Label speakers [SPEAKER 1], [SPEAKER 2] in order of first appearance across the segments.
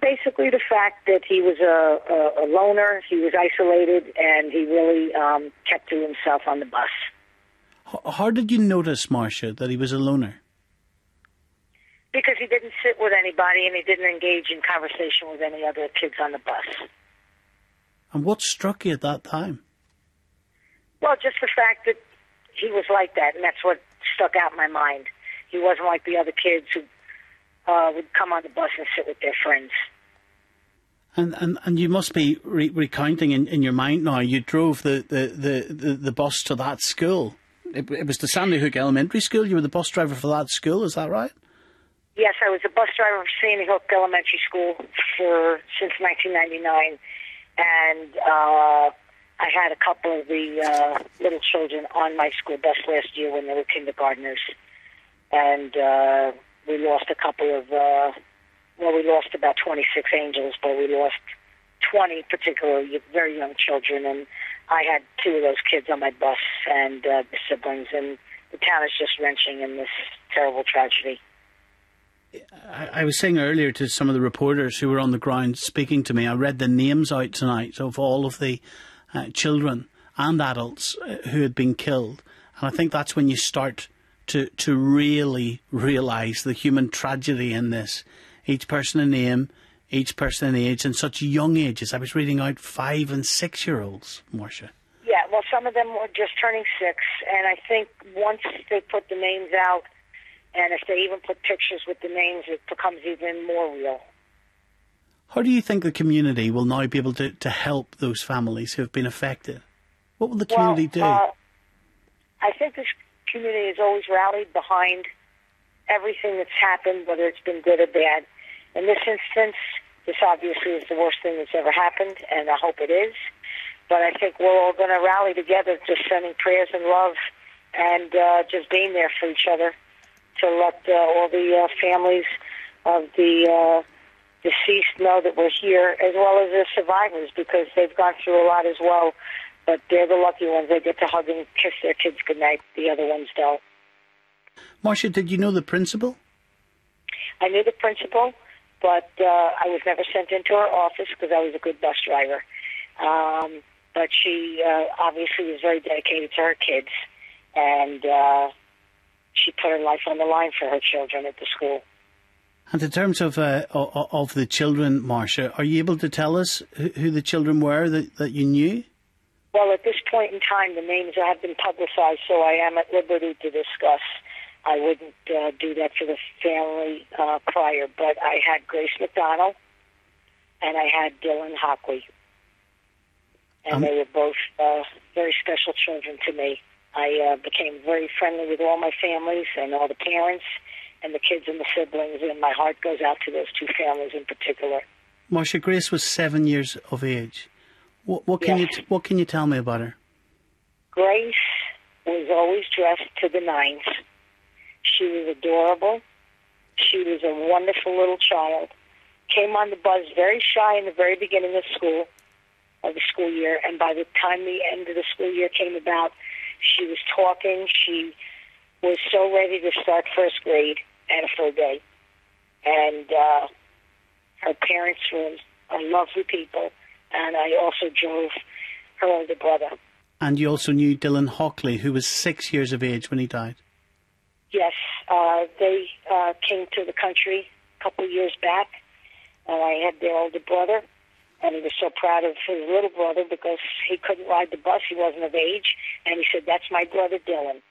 [SPEAKER 1] basically the fact that he was a loner, he was isolated, and he really kept to himself on the bus.
[SPEAKER 2] How did you notice, Marsha, that he was a loner?
[SPEAKER 1] Because he didn't sit with anybody and he didn't engage in conversation with any other kids on the bus.
[SPEAKER 2] And what struck you at that time?
[SPEAKER 1] Well, just the fact that he was like that, and that's what stuck out in my mind. He wasn't like the other kids who would come on the bus and sit with their friends.
[SPEAKER 2] And you must be recounting in your mind now. You drove the bus to that school. It was the Sandy Hook Elementary School. You were the bus driver for that school. Is that right?
[SPEAKER 1] Yes, I was a bus driver for Sandy Hook Elementary School since 1999, and I had a couple of the little children on my school bus last year when they were kindergartners, and we lost a couple of. We lost about 26 angels, but we lost 20 particularly very young children, and I had 2 of those kids on my bus and the siblings, and the town is just wrenching in this terrible tragedy.
[SPEAKER 2] I was saying earlier to some of the reporters who were on the ground speaking to me, I read the names out tonight of all of the children and adults who had been killed, and I think that's when you start to really realise the human tragedy in this. Each person a name, each person an age, and such young ages. I was reading out 5- and 6-year-olds, Marsha.
[SPEAKER 1] Yeah, well, some of them were just turning 6, and I think once they put the names out, and if they even put pictures with the names, it becomes even more real.
[SPEAKER 2] How do you think the community will now be able to help those families who have been affected? What will the community do?
[SPEAKER 1] I think this community has always rallied behind everything that's happened, whether it's been good or bad. In this instance, this obviously is the worst thing that's ever happened, and I hope it is. But I think we're all going to rally together, just sending prayers and love and just being there for each other to let all the families of the deceased know that we're here, as well as the survivors, because they've gone through a lot as well. But they're the lucky ones. They get to hug and kiss their kids goodnight. The other ones don't.
[SPEAKER 2] Marsha, did you know the principal?
[SPEAKER 1] I knew the principal, but I was never sent into her office because I was a good bus driver. But she obviously was very dedicated to her kids, and she put her life on the line for her children at the school.
[SPEAKER 2] And in terms of the children, Marsha, are you able to tell us who the children were that you knew?
[SPEAKER 1] Well, at this point in time, the names have been publicized, so I am at liberty to discuss. I wouldn't do that for the family prior, but I had Grace McDonald and I had Dylan Hockley. And they were both very special children to me. I became very friendly with all my families and all the parents and the kids and the siblings, and my heart goes out to those 2 families in particular.
[SPEAKER 2] Marsha, Grace was 7 years of age. What can you tell me about her?
[SPEAKER 1] Grace was always dressed to the nines. She was adorable. She was a wonderful little child. Came on the bus very shy in the very beginning of the school year, and by the time the end of the school year came about, she was talking. She was so ready to start first grade and a full day. And her parents were lovely people, and I also drove her older brother.
[SPEAKER 2] And you also knew Dylan Hockley, who was 6 years of age when he died?
[SPEAKER 1] Yes, they came to the country a couple of years back, and I had their older brother, and he was so proud of his little brother because he couldn't ride the bus, he wasn't of age, and he said, "That's my brother Dylan."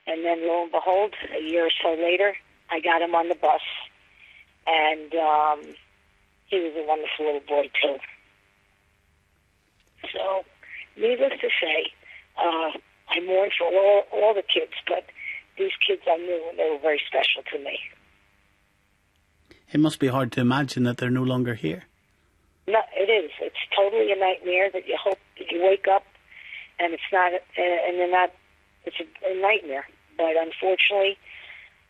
[SPEAKER 1] And then lo and behold, a year or so later, I got him on the bus, and he was a wonderful little boy too. So, needless to say, I mourn for all the kids, but these kids I knew, and they were very special to me.
[SPEAKER 2] It must be hard to imagine that they're no longer here.
[SPEAKER 1] No, it is. It's totally a nightmare that you hope that you wake up and it's not, and they're not. It's a nightmare, but unfortunately,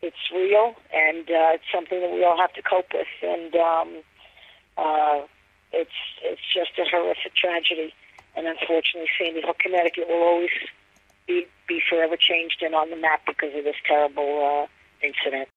[SPEAKER 1] it's real, and it's something that we all have to cope with. And it's just a horrific tragedy. And unfortunately, Sandy Hook, Connecticut, will always be forever changed and on the map because of this terrible incident.